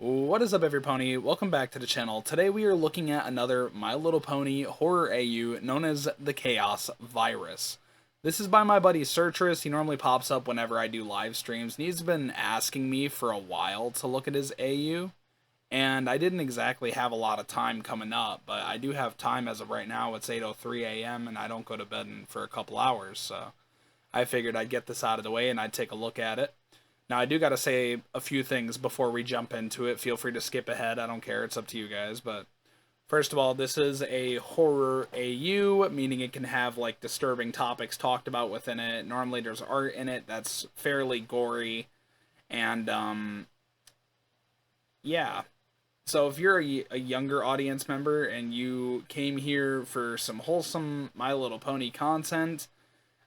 What is up, everypony? Welcome back to the channel. Today we are looking at another My Little Pony horror AU known as the Chaos Virus. This is by my buddy Cirtrous. He normally pops up whenever I do live streams, and he's been asking me for a while to look at his AU. And I didn't exactly have a lot of time coming up, but I do have time as of right now. It's 8:03 a.m. and I don't go to bed for a couple hours, so I figured I'd get this out of the way and I'd take a look at it. Now, I do got to say a few things before we jump into it. Feel free to skip ahead. I don't care. It's up to you guys. But first of all, this is a horror AU, meaning it can have like disturbing topics talked about within it. Normally, there's art in it that's fairly gory. And, yeah. So if you're a younger audience member and you came here for some wholesome My Little Pony content,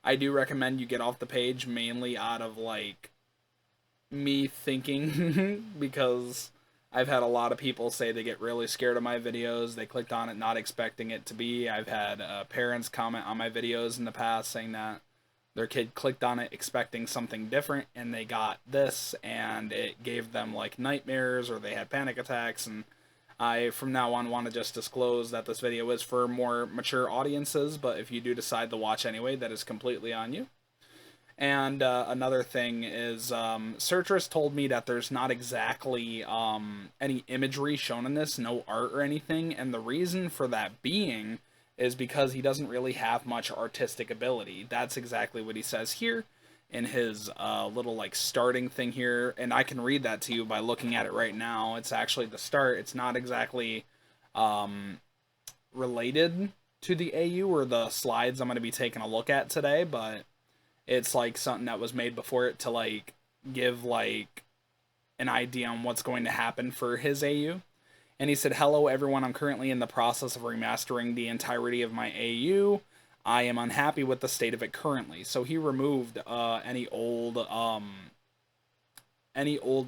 I do recommend you get off the page, mainly out of like me thinking because I've had a lot of people say they get really scared of my videos. They clicked on it not expecting it to be. I've had parents comment on my videos in the past saying that their kid clicked on it expecting something different and they got this and it gave them like nightmares or they had panic attacks. And I from now on want to just disclose that this video is for more mature audiences, but if you do decide to watch anyway, that is completely on you. And another thing is, Cirtrous told me that there's not exactly any imagery shown in this, no art or anything, and the reason for that being is because he doesn't really have much artistic ability. That's exactly what he says here in his little like starting thing here, and I can read that to you by looking at it right now. It's actually the start. It's not exactly related to the AU or the slides I'm going to be taking a look at today, but it's like something that was made before it to like give like an idea on what's going to happen for his AU. And he said, "Hello everyone, I'm currently in the process of remastering the entirety of my AU. I am unhappy with the state of it currently." So he removed any old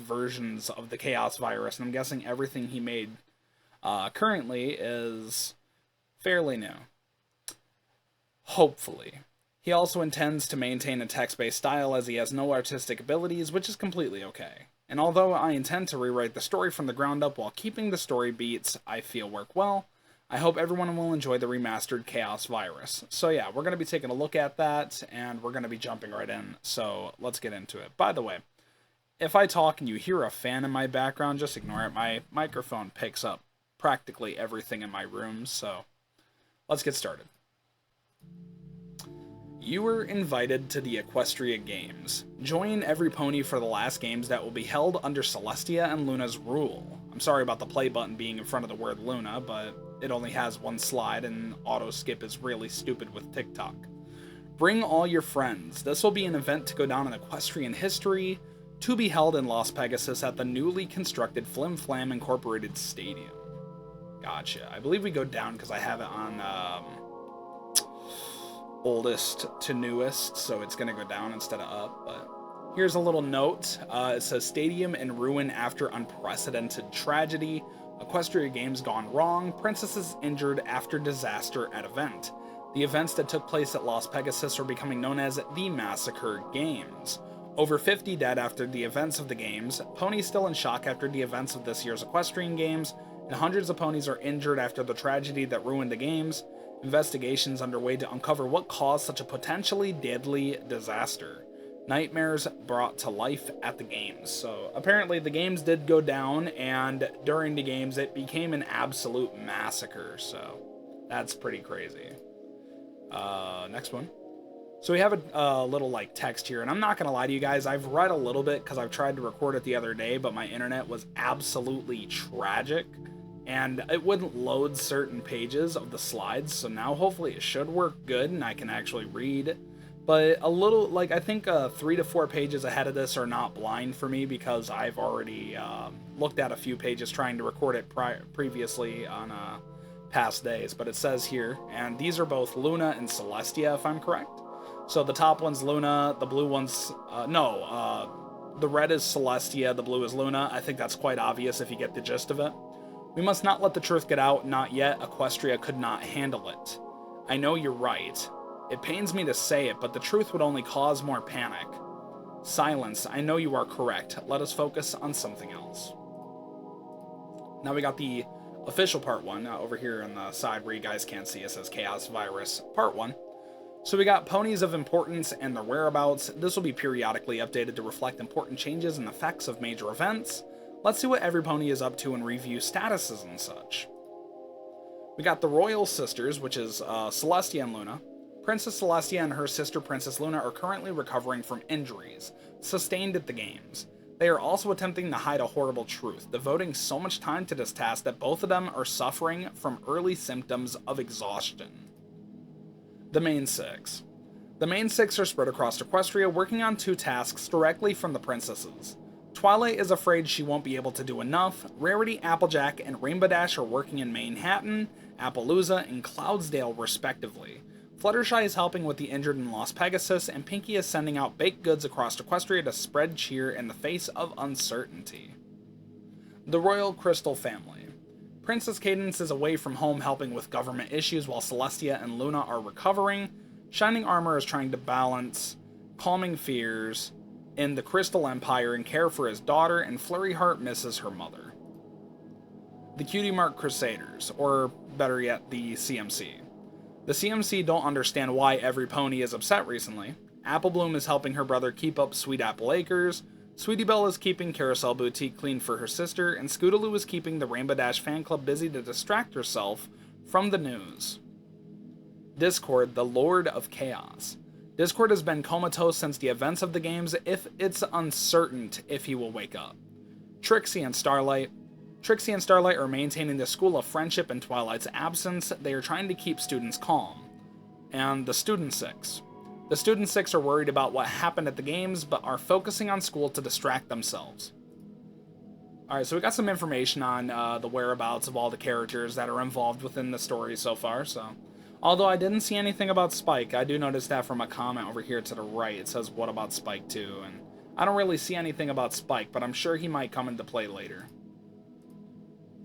versions of the Chaos Virus, and I'm guessing everything he made currently is fairly new. Hopefully. He also intends to maintain a text-based style as he has no artistic abilities, which is completely okay. And although I intend to rewrite the story from the ground up while keeping the story beats I feel work well, I hope everyone will enjoy the remastered Chaos Virus. So yeah, we're going to be taking a look at that, and we're going to be jumping right in, so let's get into it. By the way, if I talk and you hear a fan in my background, just ignore it. My microphone picks up practically everything in my room, so let's get started. You were invited to the Equestria Games. Join every pony for the last games that will be held under Celestia and Luna's rule. I'm sorry about the play button being in front of the word Luna, but it only has one slide and auto skip is really stupid with TikTok. Bring all your friends. This will be an event to go down in equestrian history, to be held in Las Pegasus at the newly constructed Flim Flam Incorporated Stadium. Gotcha. I believe we go down because I have it on oldest to newest, so it's gonna go down instead of up. But here's a little note. It says, "Stadium in ruin after unprecedented tragedy. Equestria Games gone wrong. Princesses injured after disaster at event. The events that took place at Las Pegasus are becoming known as the Massacre Games. Over 50 dead after the events of the games. Ponies still in shock after the events of this year's Equestrian Games, and hundreds of ponies are injured after the tragedy that ruined the games. Investigations underway to uncover what caused such a potentially deadly disaster. Nightmares brought to life at the games." So apparently the games did go down, and during the games it became an absolute massacre. So that's pretty crazy. Next one. So we have a little like text here, and I'm not gonna lie to you guys, I've read a little bit because I've tried to record it the other day, but my internet was absolutely tragic. And it wouldn't load certain pages of the slides, so now hopefully it should work good and I can actually read. But a little, like, I think 3 to 4 pages ahead of this are not blind for me because I've already looked at a few pages trying to record it previously on past days. But it says here, and these are both Luna and Celestia, if I'm correct. So the top one's Luna, the blue one's, the red is Celestia, the blue is Luna. I think that's quite obvious if you get the gist of it. "We must not let the truth get out, not yet. Equestria could not handle it. I know you're right. It pains me to say it, but the truth would only cause more panic. Silence, I know you are correct. Let us focus on something else." Now we got the official part 1 over here on the side where you guys can't see. It says XHazardz part 1. So we got ponies of importance and their whereabouts. This will be periodically updated to reflect important changes and effects of major events. Let's see what every pony is up to and review statuses and such. We got the Royal Sisters, which is Celestia and Luna. Princess Celestia and her sister Princess Luna are currently recovering from injuries sustained at the games. They are also attempting to hide a horrible truth, devoting so much time to this task that both of them are suffering from early symptoms of exhaustion. The main 6. The main 6 are spread across Equestria, working on 2 tasks directly from the princesses. Twilight is afraid she won't be able to do enough. Rarity, Applejack, and Rainbow Dash are working in Manhattan, Appaloosa, and Cloudsdale respectively. Fluttershy is helping with the injured and lost Pegasus, and Pinkie is sending out baked goods across Equestria to spread cheer in the face of uncertainty. The Royal Crystal Family. Princess Cadance is away from home helping with government issues while Celestia and Luna are recovering. Shining Armor is trying to balance calming fears in the Crystal Empire and care for his daughter, and Flurry Heart misses her mother. The Cutie Mark Crusaders, or better yet, the CMC. The CMC don't understand why every pony is upset recently. Apple Bloom is helping her brother keep up Sweet Apple Acres, Sweetie Belle is keeping Carousel Boutique clean for her sister, and Scootaloo is keeping the Rainbow Dash fan club busy to distract herself from the news. Discord, the Lord of Chaos. Discord has been comatose since the events of the games. If it's uncertain if he will wake up. Trixie and Starlight. Trixie and Starlight are maintaining the School of Friendship in Twilight's absence. They are trying to keep students calm. And the Student 6. The Student 6 are worried about what happened at the games, but are focusing on school to distract themselves. Alright, so we got some information on the whereabouts of all the characters that are involved within the story so far, so... Although I didn't see anything about Spike, I do notice that from a comment over here to the right. It says, what about Spike too? And I don't really see anything about Spike, but I'm sure he might come into play later.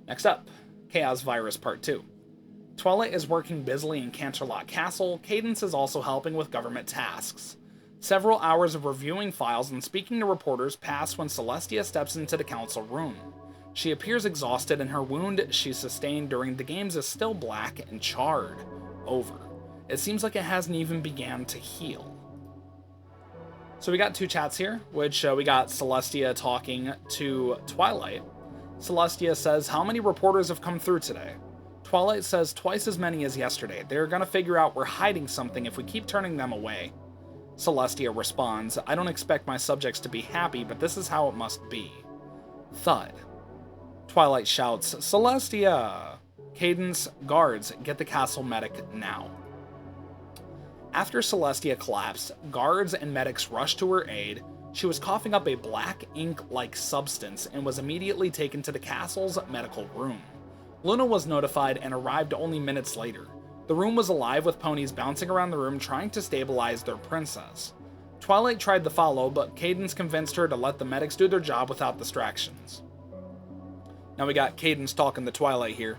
Next up, Chaos Virus Part 2. Twilight is working busily in Canterlot Castle. Cadance is also helping with government tasks. Several hours of reviewing files and speaking to reporters pass when Celestia steps into the council room. She appears exhausted and her wound she sustained during the games is still black and charred. Over. It seems like it hasn't even began to heal. So we got 2 chats here, which we got Celestia talking to Twilight. Celestia says, how many reporters have come through today? Twilight says twice as many as yesterday. They're gonna figure out we're hiding something if we keep turning them away. Celestia responds, I don't expect my subjects to be happy, but this is how it must be. Thud. Twilight shouts, Celestia! Cadance, guards, get the castle medic now. After Celestia collapsed, guards and medics rushed to her aid. She was coughing up a black ink-like substance and was immediately taken to the castle's medical room. Luna was notified and arrived only minutes later. The room was alive with ponies bouncing around the room trying to stabilize their princess. Twilight tried to follow, but Cadance convinced her to let the medics do their job without distractions. Now we got Cadance talking to Twilight here.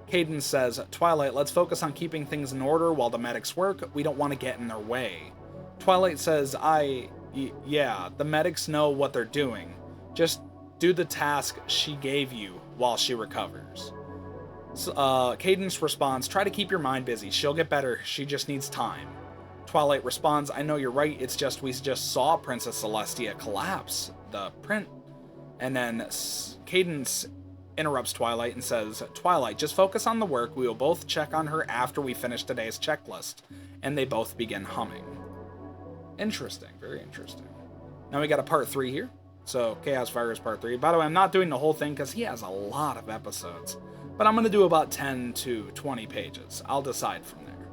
Cadance says, Twilight, let's focus on keeping things in order while the medics work. We don't want to get in their way. Twilight says, yeah, the medics know what they're doing. Just do the task she gave you while she recovers. Cadance responds, try to keep your mind busy. She'll get better. She just needs time. Twilight responds, I know you're right. It's just we just saw Princess Celestia collapse. The print. And then Cadance interrupts Twilight and says, Twilight, just focus on the work. We will both check on her after we finish today's checklist. And they both begin humming. Interesting. Very interesting. Now we got a part 3 here. So, Chaos Virus Part 3. By the way, I'm not doing the whole thing because he has a lot of episodes. But I'm going to do about 10 to 20 pages. I'll decide from there.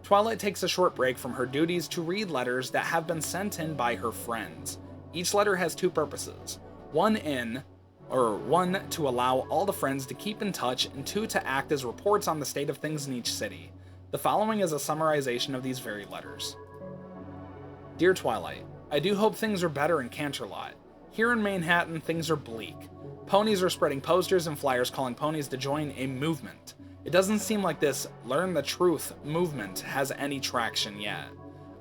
Twilight takes a short break from her duties to read letters that have been sent in by her friends. Each letter has 2 purposes. One to allow all the friends to keep in touch, and 2 to act as reports on the state of things in each city. The following is a summarization of these very letters. Dear Twilight, I do hope things are better in Canterlot. Here in Manhattan, things are bleak. Ponies are spreading posters and flyers calling ponies to join a movement. It doesn't seem like this Learn the Truth movement has any traction yet.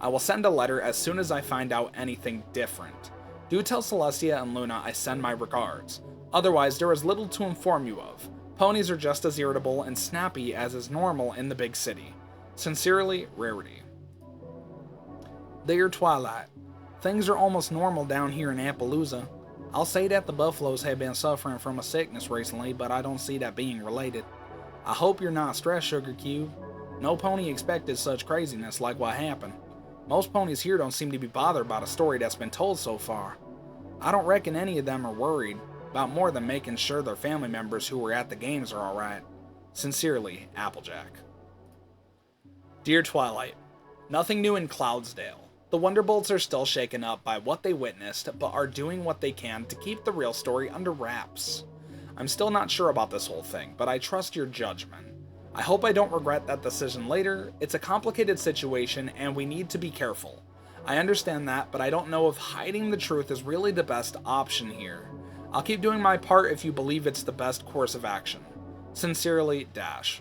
I will send a letter as soon as I find out anything different. Do tell Celestia and Luna I send my regards. Otherwise, there is little to inform you of. Ponies are just as irritable and snappy as is normal in the big city. Sincerely, Rarity. Dear Twilight, things are almost normal down here in Appaloosa. I'll say that the buffaloes have been suffering from a sickness recently, but I don't see that being related. I hope you're not stressed, Sugar Cube. No pony expected such craziness like what happened. Most ponies here don't seem to be bothered by the story that's been told so far. I don't reckon any of them are worried about more than making sure their family members who were at the games are alright. Sincerely, Applejack. Dear Twilight, nothing new in Cloudsdale. The Wonderbolts are still shaken up by what they witnessed, but are doing what they can to keep the real story under wraps. I'm still not sure about this whole thing, but I trust your judgment. I hope I don't regret that decision later. It's a complicated situation and we need to be careful. I understand that, but I don't know if hiding the truth is really the best option here. I'll keep doing my part if you believe it's the best course of action. Sincerely, Dash.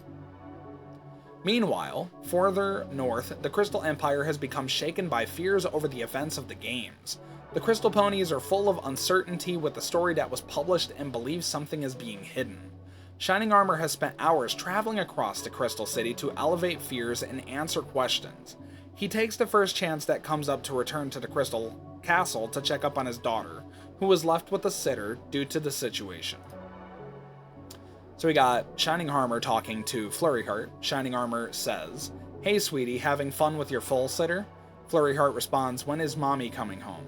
Meanwhile, further north, the Crystal Empire has become shaken by fears over the events of the games. The Crystal Ponies are full of uncertainty with the story that was published and believe something is being hidden. Shining Armor has spent hours traveling across the Crystal City to elevate fears and answer questions. He takes the first chance that comes up to return to the Crystal Castle to check up on his daughter, who was left with a sitter due to the situation. So we got Shining Armor talking to Flurryheart. Shining Armor says, "Hey sweetie, having fun with your full sitter?" Flurryheart responds, "When is mommy coming home?"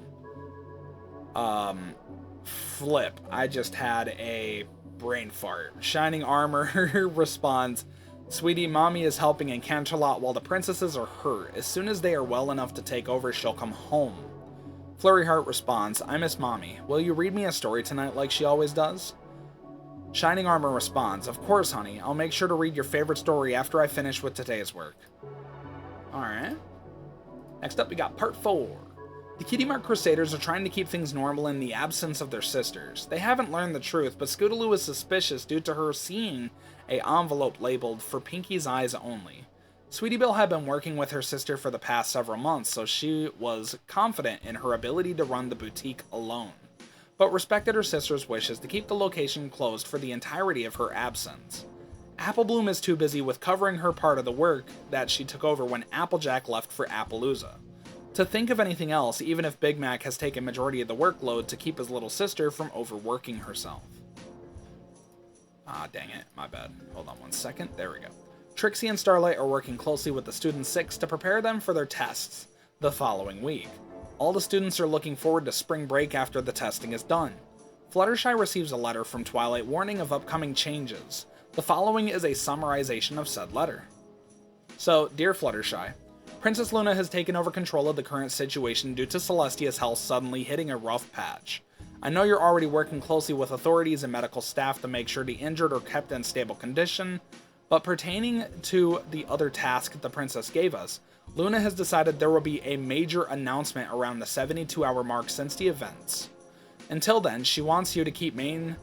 Flip. I just had a brain fart. Shining Armor responds, "Sweetie, mommy is helping in Canterlot while the princesses are hurt. As soon as they are well enough to take over, she'll come home." Flurryheart responds, "I miss mommy. Will you read me a story tonight like she always does?" Shining Armor responds, "Of course, honey. I'll make sure to read your favorite story after I finish with today's work." Alright. Next up, we got Part 4. The Cutie Mark Crusaders are trying to keep things normal in the absence of their sisters. They haven't learned the truth, but Scootaloo is suspicious due to her seeing an envelope labeled "For Pinky's Eyes Only." Sweetie Belle had been working with her sister for the past several months, so she was confident in her ability to run the boutique alone, but respected her sister's wishes to keep the location closed for the entirety of her absence. Applebloom is too busy with covering her part of the work that she took over when Applejack left for Appaloosa to think of anything else, even if Big Mac has taken majority of the workload to keep his little sister from overworking herself. Ah, dang it, my bad. Hold on one second, there we go. Trixie and Starlight are working closely with the Student 6 to prepare them for their tests the following week. All the students are looking forward to spring break after the testing is done. Fluttershy receives a letter from Twilight warning of upcoming changes. The following is a summarization of said letter. So, dear Fluttershy, Princess Luna has taken over control of the current situation due to Celestia's health suddenly hitting a rough patch. I know you're already working closely with authorities and medical staff to make sure the injured are kept in stable condition, but pertaining to the other task the princess gave us, Luna has decided there will be a major announcement around the 72-hour mark since the events. Until then, she wants you to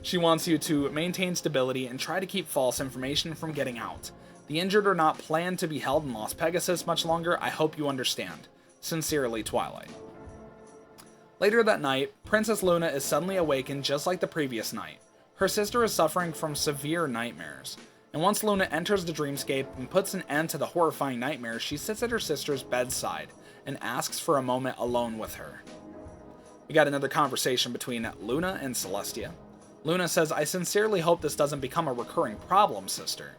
she wants you to maintain stability and try to keep false information from getting out. The injured are not planned to be held in Las Pegasus much longer. I hope you understand. Sincerely, Twilight. Later that night, Princess Luna is suddenly awakened just like the previous night. Her sister is suffering from severe nightmares, and once Luna enters the dreamscape and puts an end to the horrifying nightmares, she sits at her sister's bedside and asks for a moment alone with her. We got another conversation between Luna and Celestia. Luna says, "I sincerely hope this doesn't become a recurring problem, sister."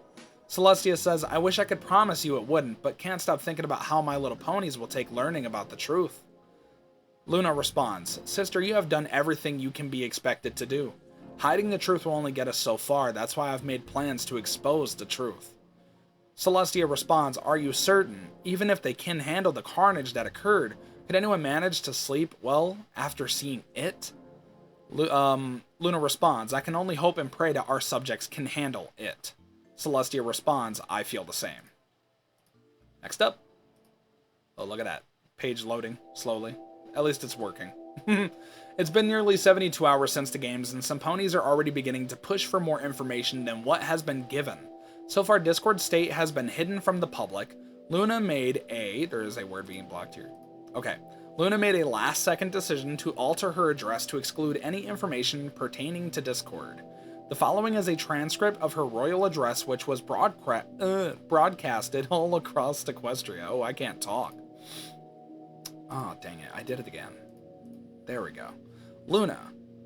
Celestia says, "I wish I could promise you it wouldn't, but can't stop thinking about how my little ponies will take learning about the truth." Luna responds, "Sister, you have done everything you can be expected to do. Hiding the truth will only get us so far. That's why I've made plans to expose the truth." Celestia responds, "Are you certain? Even if they can handle the carnage that occurred, could anyone manage to sleep well after seeing it?" Luna responds, "I can only hope and pray that our subjects can handle it." Celestia responds, "I feel the same." Next up. Oh, look at that. Page loading slowly. At least it's working. It's been nearly 72 hours since the games, and some ponies are already beginning to push for more information than what has been given. So far, Discord state has been hidden from the public. Luna made a... There is a word being blocked here. Okay. Luna made a last-second decision to alter her address to exclude any information pertaining to Discord. The following is a transcript of her royal address, which was broadcasted all across Equestria. Oh, I can't talk. Oh, dang it. I did it again. There we go. Luna,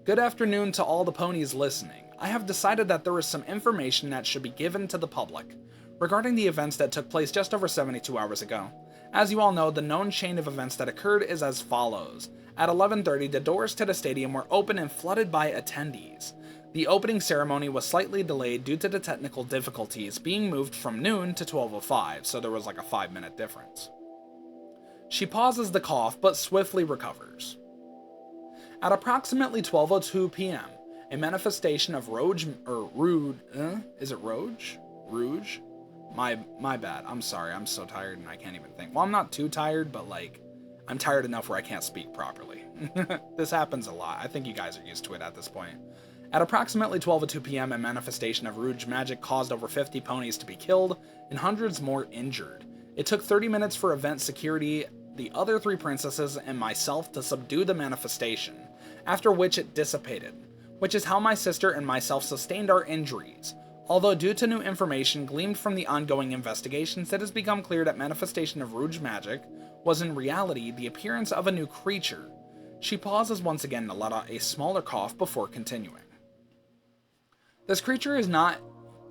good afternoon to all the ponies listening. I have decided that there is some information that should be given to the public regarding the events that took place just over 72 hours ago. As you all know, the known chain of events that occurred is as follows. At 11:30, the doors to the stadium were open and flooded by attendees. The opening ceremony was slightly delayed due to the technical difficulties, being moved from noon to 12:05, so there was like a 5-minute difference. She pauses the cough, but swiftly recovers. At approximately 12:02 p.m., a manifestation of Rouge. My bad. I'm sorry. I'm so tired and I can't even think. Well, I'm not too tired, but like, I'm tired enough where I can't speak properly. This happens a lot. I think you guys are used to it at this point. At approximately 12:02 p.m., a manifestation of Rouge magic caused over 50 ponies to be killed and hundreds more injured. It took 30 minutes for event security, the other 3 princesses, and myself to subdue the manifestation, after which it dissipated, which is how my sister and myself sustained our injuries. Although due to new information gleaned from the ongoing investigations, it has become clear that manifestation of Rouge magic was in reality the appearance of a new creature. She pauses once again to let out a smaller cough before continuing. This creature has not,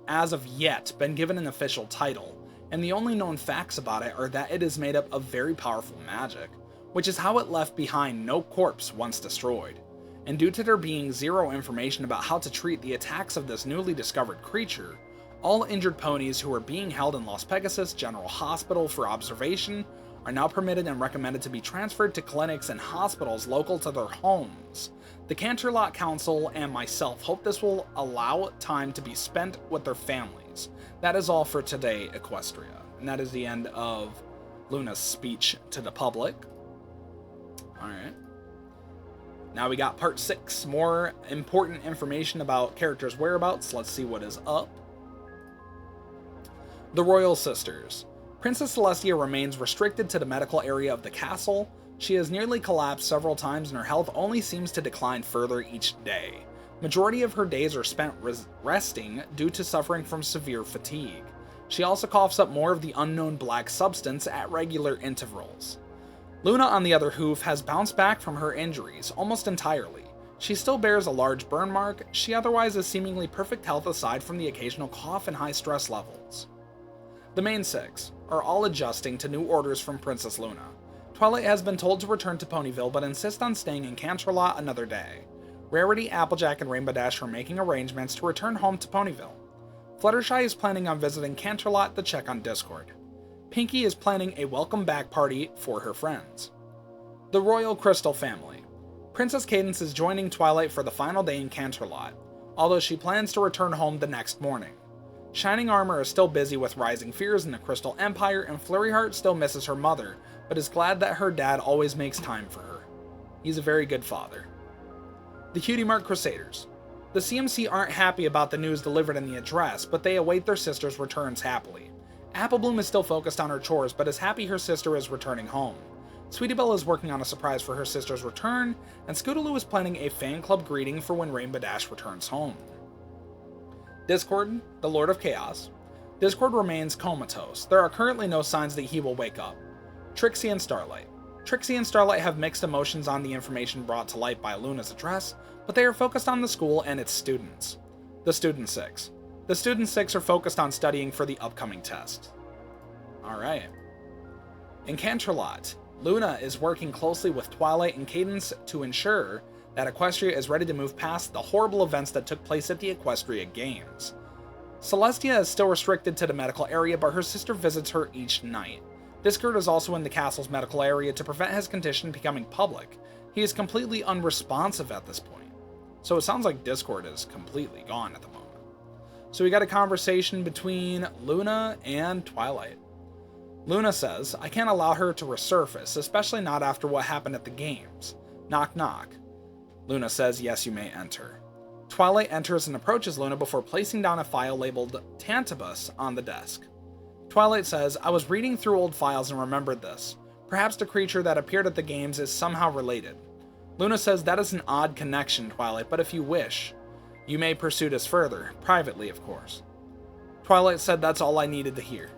as of yet, been given an official title, and the only known facts about it are that it is made up of very powerful magic, which is how it left behind no corpse once destroyed. And due to there being zero information about how to treat the attacks of this newly discovered creature, all injured ponies who are being held in Las Pegasus General Hospital for observation are now permitted and recommended to be transferred to clinics and hospitals local to their homes. The Canterlot Council and myself hope this will allow time to be spent with their families. That is all for today, Equestria. And that is the end of Luna's speech to the public. Alright. Now we got part 6, more important information about characters' whereabouts. Let's see what is up. The Royal Sisters. Princess Celestia remains restricted to the medical area of the castle. She has nearly collapsed several times and her health only seems to decline further each day. Majority of her days are spent resting due to suffering from severe fatigue. She also coughs up more of the unknown black substance at regular intervals. Luna, on the other hoof, has bounced back from her injuries almost entirely. She still bears a large burn mark. She otherwise is seemingly perfect health aside from the occasional cough and high stress levels. The main 6 are all adjusting to new orders from Princess Luna. Twilight has been told to return to Ponyville but insists on staying in Canterlot another day. Rarity, Applejack, and Rainbow Dash are making arrangements to return home to Ponyville. Fluttershy is planning on visiting Canterlot to check on Discord. Pinkie is planning a welcome back party for her friends. The Royal Crystal family. Princess Cadance is joining Twilight for the final day in Canterlot, although she plans to return home the next morning. Shining Armor is still busy with rising fears in the Crystal Empire, and Flurryheart still misses her mother, but is glad that her dad always makes time for her. He's a very good father. The Cutie Mark Crusaders. The CMC aren't happy about the news delivered in the address, but they await their sister's returns happily. Applebloom is still focused on her chores, but is happy her sister is returning home. Sweetie Belle is working on a surprise for her sister's return, and Scootaloo is planning a fan club greeting for when Rainbow Dash returns home. Discord, the Lord of Chaos. Discord remains comatose. There are currently no signs that he will wake up. Trixie and Starlight. Trixie and Starlight have mixed emotions on the information brought to light by Luna's address, but they are focused on the school and its students. The Student 6. The Student 6 are focused on studying for the upcoming test. Alright. In Canterlot, Luna is working closely with Twilight and Cadance to ensure that Equestria is ready to move past the horrible events that took place at the Equestria Games. Celestia is still restricted to the medical area, but her sister visits her each night. Discord is also in the castle's medical area to prevent his condition becoming public. He is completely unresponsive at this point. So it sounds like Discord is completely gone at the moment. So we got a conversation between Luna and Twilight. Luna says, I can't allow her to resurface, especially not after what happened at the games. Knock knock. Luna says, yes, you may enter. Twilight enters and approaches Luna before placing down a file labeled Tantibus on the desk. Twilight says, I was reading through old files and remembered this. Perhaps the creature that appeared at the games is somehow related. Luna says that is an odd connection, Twilight, but if you wish, you may pursue this further, privately of course. Twilight said that's all I needed to hear.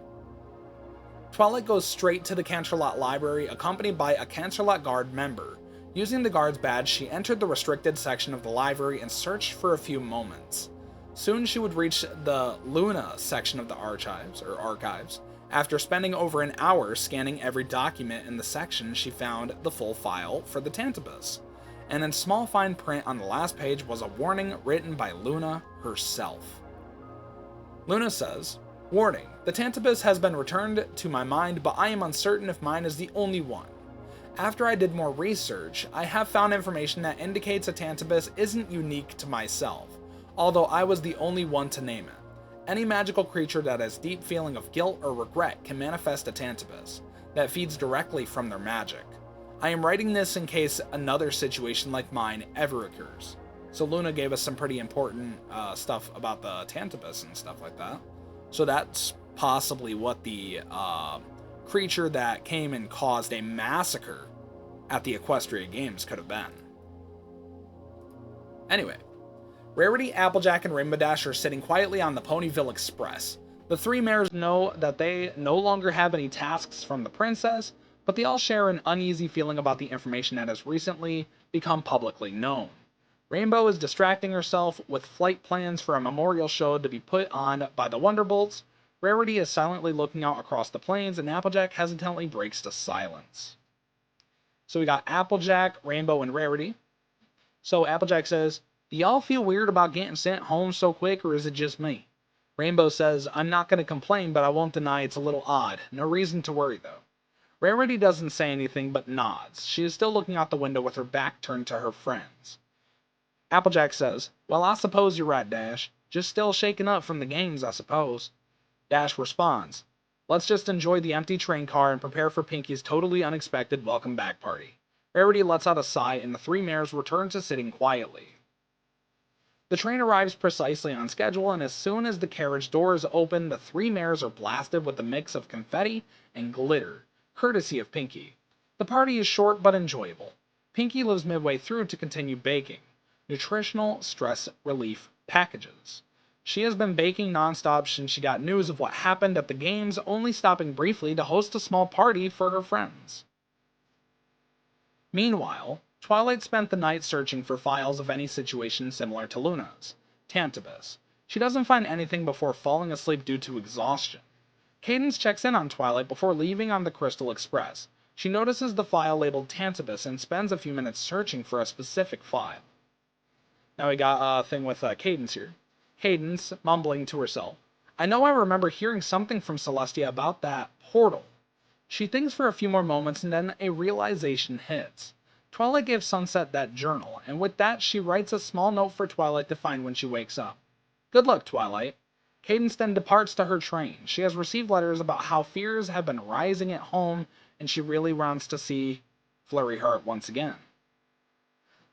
Twilight goes straight to the Canterlot Library, accompanied by a Canterlot Guard member. Using the guard's badge, she entered the restricted section of the library and searched for a few moments. Soon she would reach the Luna section of the archives. After spending over an hour scanning every document in the section, she found the full file for the Tantabus. And in small fine print on the last page was a warning written by Luna herself. Luna says, "Warning, the Tantabus has been returned to my mind, but I am uncertain if mine is the only one. After I did more research, I have found information that indicates a Tantabus isn't unique to myself, although I was the only one to name it. Any magical creature that has deep feeling of guilt or regret can manifest a Tantabus that feeds directly from their magic. I am writing this in case another situation like mine ever occurs." So Luna gave us some pretty important stuff about the Tantabus and stuff like that. So that's possibly what the creature that came and caused a massacre at the Equestria Games could have been. Anyway, Rarity, Applejack, and Rainbow Dash are sitting quietly on the Ponyville Express. The three mares know that they no longer have any tasks from the princess, but they all share an uneasy feeling about the information that has recently become publicly known. Rainbow is distracting herself with flight plans for a memorial show to be put on by the Wonderbolts. Rarity is silently looking out across the plains, and Applejack hesitantly breaks to silence. So we got Applejack, Rainbow, and Rarity. So Applejack says, "Do y'all feel weird about getting sent home so quick, or is it just me?" Rainbow says, "I'm not going to complain, but I won't deny it's a little odd. No reason to worry, though." Rarity doesn't say anything, but nods. She is still looking out the window with her back turned to her friends. Applejack says, "Well, I suppose you're right, Dash. Just still shaking up from the games, I suppose." Dash responds, "Let's just enjoy the empty train car and prepare for Pinky's totally unexpected welcome back party." Rarity lets out a sigh, and the three mares return to sitting quietly. The train arrives precisely on schedule, and as soon as the carriage doors open, the three mares are blasted with a mix of confetti and glitter, courtesy of Pinky. The party is short but enjoyable. Pinky lives midway through to continue baking nutritional stress relief packages. She has been baking nonstop since she got news of what happened at the games, only stopping briefly to host a small party for her friends. Meanwhile, Twilight spent the night searching for files of any situation similar to Luna's. Tantabus. She doesn't find anything before falling asleep due to exhaustion. Cadence checks in on Twilight before leaving on the Crystal Express. She notices the file labeled Tantabus and spends a few minutes searching for a specific file. Now we got a thing with Cadence here. Cadence, mumbling to herself, "I know I remember hearing something from Celestia about that portal." She thinks for a few more moments and then a realization hits. Twilight gave Sunset that journal, and with that she writes a small note for Twilight to find when she wakes up. "Good luck, Twilight." Cadence then departs to her train. She has received letters about how fears have been rising at home, and she really wants to see Flurry Heart once again.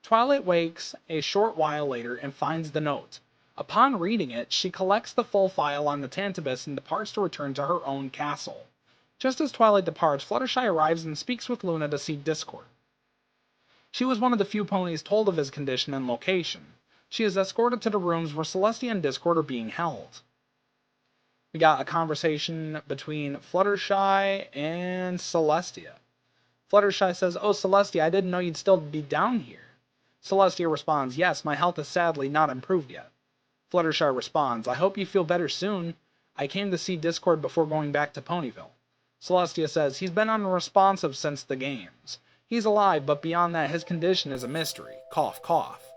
Twilight wakes a short while later and finds the note. Upon reading it, she collects the full file on the Tantabus and departs to return to her own castle. Just as Twilight departs, Fluttershy arrives and speaks with Luna to see Discord. She was one of the few ponies told of his condition and location. She is escorted to the rooms where Celestia and Discord are being held. We got a conversation between Fluttershy and Celestia. Fluttershy says, "Oh, Celestia, I didn't know you'd still be down here." Celestia responds, "Yes, my health is sadly not improved yet." Fluttershy responds, "I hope you feel better soon. I came to see Discord before going back to Ponyville." Celestia says, "He's been unresponsive since the games. He's alive, but beyond that, his condition is a mystery. Cough, cough."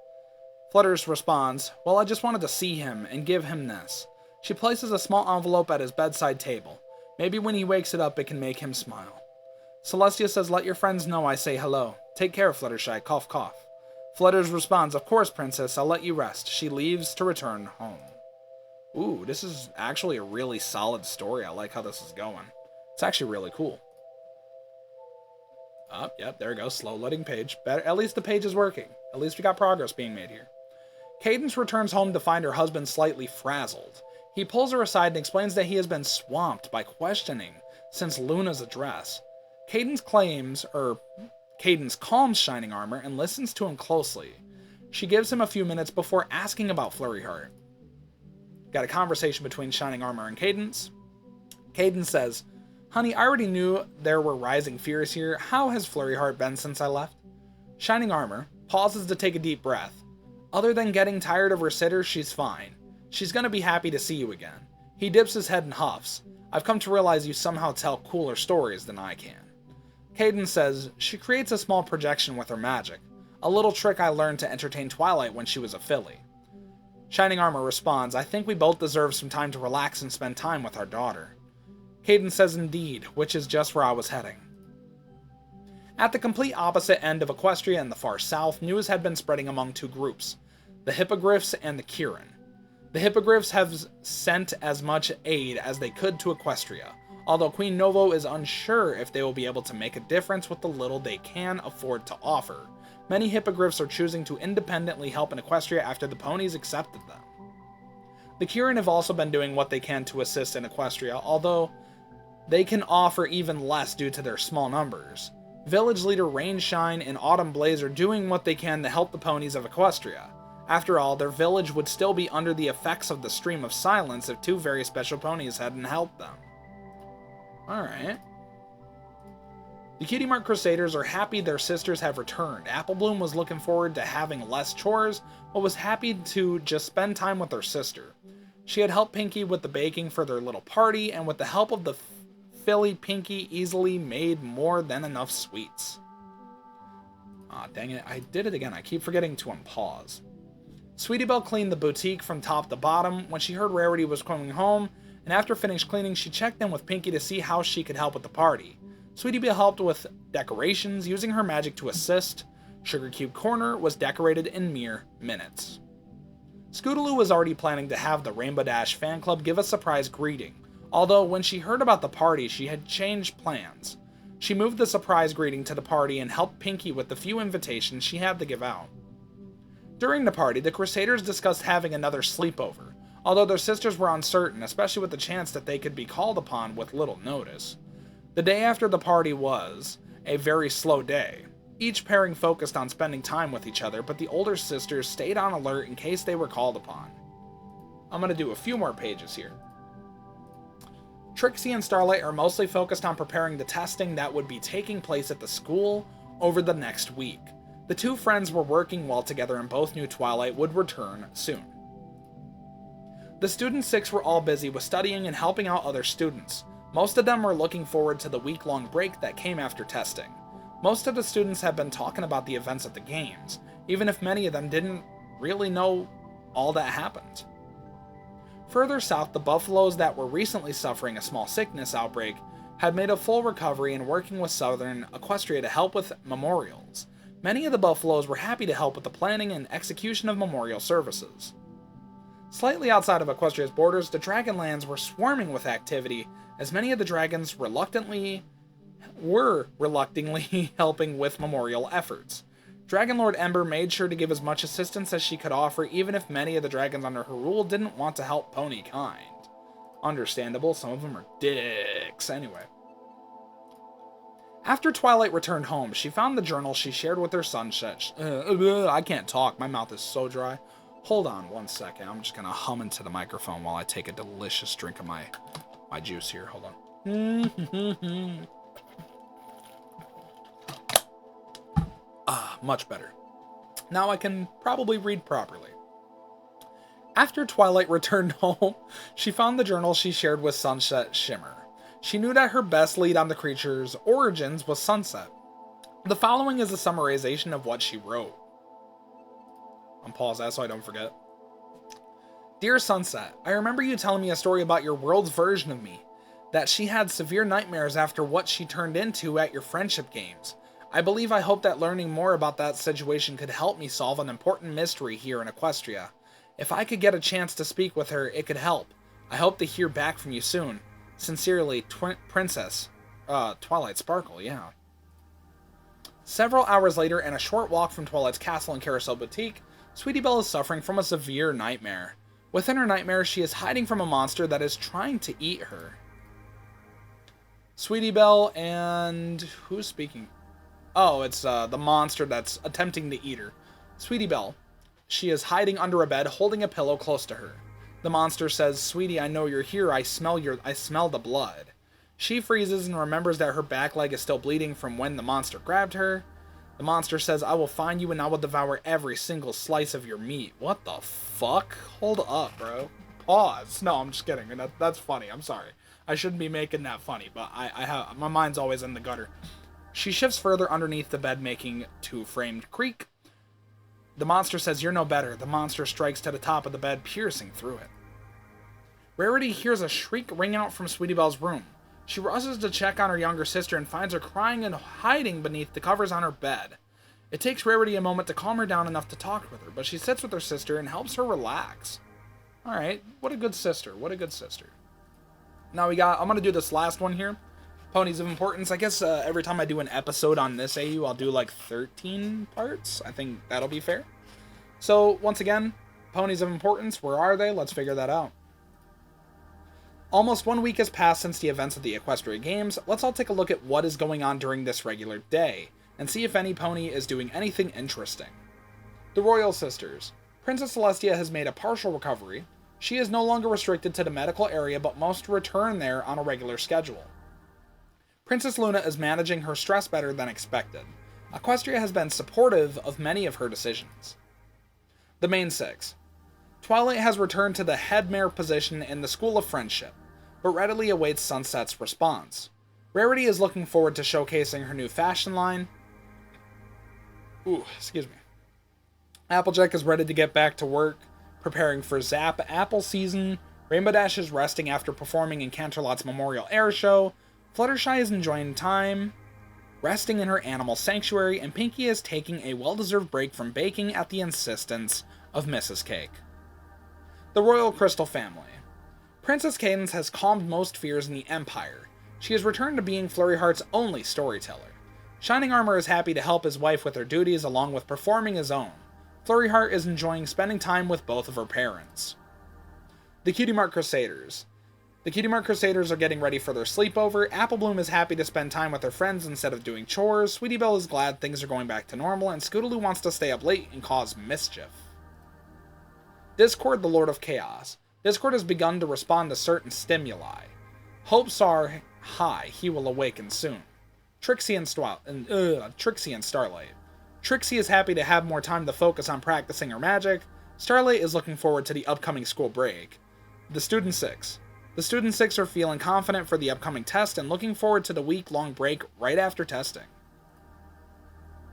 Flutters responds, "Well, I just wanted to see him and give him this." She places a small envelope at his bedside table. Maybe when he wakes it up, it can make him smile. Celestia says, "Let your friends know I say hello. Take care, Fluttershy. Cough, cough." Flutters responds, "Of course, Princess. I'll let you rest." She leaves to return home. Ooh, this is actually a really solid story. I like how this is going. It's actually really cool. Yep, there we go. Slow loading page. Better, at least the page is working. At least we got progress being made here. Cadence returns home to find her husband slightly frazzled. He pulls her aside and explains that he has been swamped by questioning since Luna's address. Cadence calms Shining Armor and listens to him closely. She gives him a few minutes before asking about Flurry Heart. Got a conversation between Shining Armor and Cadence. Cadence says, "Honey, I already knew there were rising fears here. How has Flurry Heart been since I left?" Shining Armor pauses to take a deep breath. Other than getting tired of her sitter, she's fine. She's gonna be happy to see you again. He dips his head and huffs. I've come to realize you somehow tell cooler stories than I can. Cadence says she creates a small projection with her magic, a little trick I learned to entertain Twilight when she was a filly. Shining Armor responds, I think we both deserve some time to relax and spend time with our daughter. Cadence says indeed, which is just where I was heading. At the complete opposite end of Equestria in the far south, news had been spreading among two groups, the Hippogriffs and the Kirin. The Hippogriffs have sent as much aid as they could to Equestria, although Queen Novo is unsure if they will be able to make a difference with the little they can afford to offer. Many Hippogriffs are choosing to independently help in Equestria after the ponies accepted them. The Kirin have also been doing what they can to assist in Equestria, although they can offer even less due to their small numbers. Village leader Rainshine and Autumn Blaze are doing what they can to help the ponies of Equestria. After all, their village would still be under the effects of the Stream of Silence if two very special ponies hadn't helped them. Alright. The Cutie Mark Crusaders are happy their sisters have returned. Apple Bloom was looking forward to having less chores, but was happy to just spend time with her sister. She had helped Pinkie with the baking for their little party, and with the help of the filly, Pinkie easily made more than enough sweets. Ah, dang it, I did it again. I keep forgetting to unpause. Sweetie Belle cleaned the boutique from top to bottom when she heard Rarity was coming home, and after finished cleaning, she checked in with Pinkie to see how she could help with the party. Sweetie Belle helped with decorations, using her magic to assist. Sugar Cube Corner was decorated in mere minutes. Scootaloo was already planning to have the Rainbow Dash fan club give a surprise greeting, although when she heard about the party, she had changed plans. She moved the surprise greeting to the party and helped Pinkie with the few invitations she had to give out. During the party, the Crusaders discussed having another sleepover, although their sisters were uncertain, especially with the chance that they could be called upon with little notice. The day after the party was a very slow day. Each pairing focused on spending time with each other, but the older sisters stayed on alert in case they were called upon. I'm going to do a few more pages here. Trixie and Starlight are mostly focused on preparing the testing that would be taking place at the school over the next week. The two friends were working well together and both knew Twilight would return soon. The Student Six were all busy with studying and helping out other students. Most of them were looking forward to the week-long break that came after testing. Most of the students have been talking about the events of the games, even if many of them didn't really know all that happened. Further south, the Buffaloes that were recently suffering a small sickness outbreak had made a full recovery and working with Southern Equestria to help with memorials. Many of the Buffaloes were happy to help with the planning and execution of memorial services. Slightly outside of Equestria's borders, the Dragonlands were swarming with activity, as many of the dragons were reluctantly helping with memorial efforts. Dragon Lord Ember made sure to give as much assistance as she could offer, even if many of the dragons under her rule didn't want to help pony kind. Understandable, some of them are dicks. Anyway. After Twilight returned home, she found the journal she shared with her Sunset. I can't talk, my mouth is so dry. Hold on one second, I'm just gonna hum into the microphone while I take a delicious drink of my juice here. Hold on. Much better. Now I can probably read properly. After Twilight returned home, she found the journal she shared with Sunset Shimmer. She knew that her best lead on the creature's origins was Sunset. The following is a summarization of what she wrote. I'll pause that so I don't forget. Dear Sunset, I remember you telling me a story about your world's version of me, that she had severe nightmares after what she turned into at your friendship games. I hope that learning more about that situation could help me solve an important mystery here in Equestria. If I could get a chance to speak with her, it could help. I hope to hear back from you soon. Sincerely, Princess. Twilight Sparkle, yeah. Several hours later, and a short walk from Twilight's castle and Carousel Boutique, Sweetie Belle is suffering from a severe nightmare. Within her nightmare, she is hiding from a monster that is trying to eat her. Sweetie Belle and... who's speaking? Oh, it's the monster that's attempting to eat her. Sweetie Belle. She is hiding under a bed, holding a pillow close to her. The monster says, "Sweetie, I know you're here. I smell the blood." She freezes and remembers that her back leg is still bleeding from when the monster grabbed her. The monster says, "I will find you and I will devour every single slice of your meat." What the fuck? Hold up, bro. Pause. No, I'm just kidding. That's funny. I'm sorry. I shouldn't be making that funny, but I have my mind's always in the gutter. She shifts further underneath the bed, making two-framed creak. The monster says, "You're no better." The monster strikes to the top of the bed, piercing through it. Rarity hears a shriek ring out from Sweetie Belle's room. She rushes to check on her younger sister and finds her crying and hiding beneath the covers on her bed. It takes Rarity a moment to calm her down enough to talk with her, but she sits with her sister and helps her relax. Alright, what a good sister. What a good sister. Now I'm going to do this last one here. Ponies of Importance. I guess every time I do an episode on this AU, I'll do like 13 parts. I think that'll be fair. So, once again, Ponies of Importance, where are they? Let's figure that out. Almost 1 week has passed since the events of the Equestria Games. Let's all take a look at what is going on during this regular day, and see if any pony is doing anything interesting. The Royal Sisters. Princess Celestia has made a partial recovery. She is no longer restricted to the medical area, but must return there on a regular schedule. Princess Luna is managing her stress better than expected. Equestria has been supportive of many of her decisions. The main six. Twilight has returned to the head mare position in the School of Friendship, but readily awaits Sunset's response. Rarity is looking forward to showcasing her new fashion line. Excuse me. Applejack is ready to get back to work, preparing for Zap Apple season. Rainbow Dash is resting after performing in Canterlot's Memorial Air Show. Fluttershy is enjoying time, resting in her animal sanctuary, and Pinkie is taking a well-deserved break from baking at the insistence of Mrs. Cake. The Royal Crystal Family. Princess Cadence has calmed most fears in the Empire. She has returned to being Flurryheart's only storyteller. Shining Armor is happy to help his wife with her duties along with performing his own. Flurryheart is enjoying spending time with both of her parents. The Cutie Mark Crusaders. The Cutie Mark Crusaders are getting ready for their sleepover. Apple Bloom is happy to spend time with her friends instead of doing chores. Sweetie Belle is glad things are going back to normal, and Scootaloo wants to stay up late and cause mischief. Discord, the Lord of Chaos. Discord has begun to respond to certain stimuli. Hopes are high, he will awaken soon. Trixie and Starlight. Trixie is happy to have more time to focus on practicing her magic. Starlight is looking forward to the upcoming school break. The Student Six. The Student Six are feeling confident for the upcoming test and looking forward to the week-long break right after testing.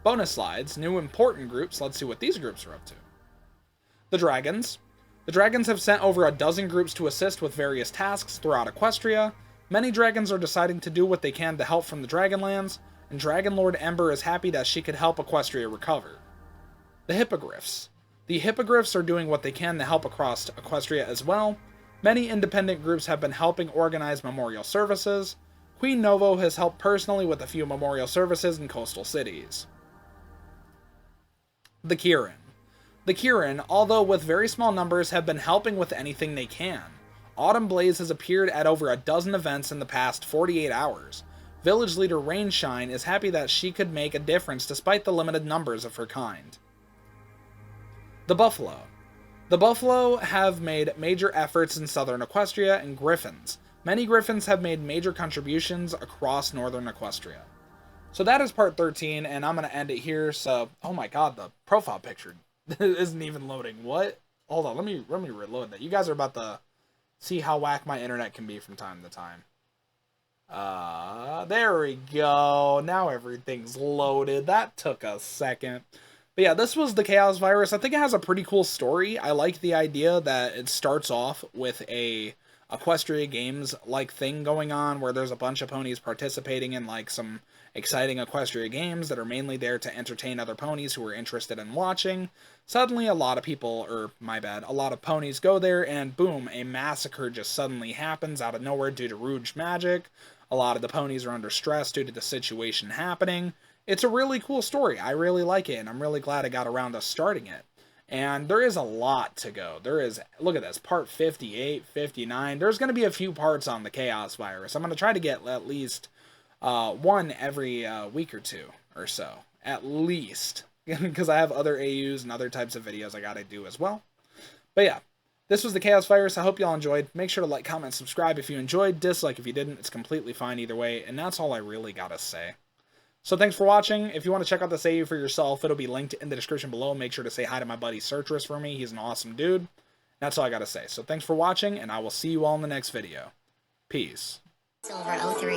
Bonus slides, new important groups. Let's see what these groups are up to. The Dragons. The Dragons have sent over a dozen groups to assist with various tasks throughout Equestria. Many dragons are deciding to do what they can to help from the Dragonlands, and Dragon Lord Ember is happy that she could help Equestria recover. The Hippogriffs. The Hippogriffs are doing what they can to help across Equestria as well. Many independent groups have been helping organize memorial services. Queen Novo has helped personally with a few memorial services in coastal cities. The Kirin. The Kirin, although with very small numbers, have been helping with anything they can. Autumn Blaze has appeared at over a dozen events in the past 48 hours. Village leader Rainshine is happy that she could make a difference despite the limited numbers of her kind. The Buffalo. The Buffalo have made major efforts in southern Equestria and Griffins. Many Griffins have made major contributions across northern Equestria. So that is part 13, and I'm going to end it here. So, oh my god, the profile picture isn't even loading. What? Hold on, let me reload that. You guys are about to see how whack my internet can be from time to time. There we go. Now everything's loaded. That took a second. But yeah, this was the Chaos Virus. I think it has a pretty cool story. I like the idea that it starts off with a Equestria Games like thing going on where there's a bunch of ponies participating in like some exciting Equestria games that are mainly there to entertain other ponies who are interested in watching. Suddenly a lot of ponies go there and boom, a massacre just suddenly happens out of nowhere due to Rouge magic. A lot of the ponies are under stress due to the situation happening. It's a really cool story. I really like it, and I'm really glad I got around to starting it. And there is a lot to go. Look at this, part 58, 59. There's going to be a few parts on the Chaos Virus. I'm going to try to get at least one every week or two or so, at least, because I have other AUs and other types of videos I gotta do as well. But yeah, this was the Chaos Virus. I hope y'all enjoyed. Make sure to like, comment, subscribe if you enjoyed. Dislike if you didn't. It's completely fine either way, and that's all I really gotta say. So thanks for watching. If you want to check out this AU for yourself, it'll be linked in the description below. Make sure to say hi to my buddy Cirtrous for me. He's an awesome dude. That's all I gotta say. So thanks for watching, and I will see you all in the next video. Peace. Silver 03.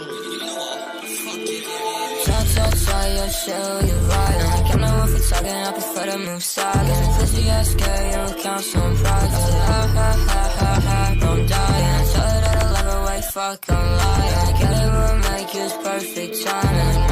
I prefer to move silent. Pussy ass girl, you don't count some pride. I said, ha ha ha ha ha, don't die. And I tell her that I love her, wait, fuck, I'm lying. Get it, we'll make it perfect timing.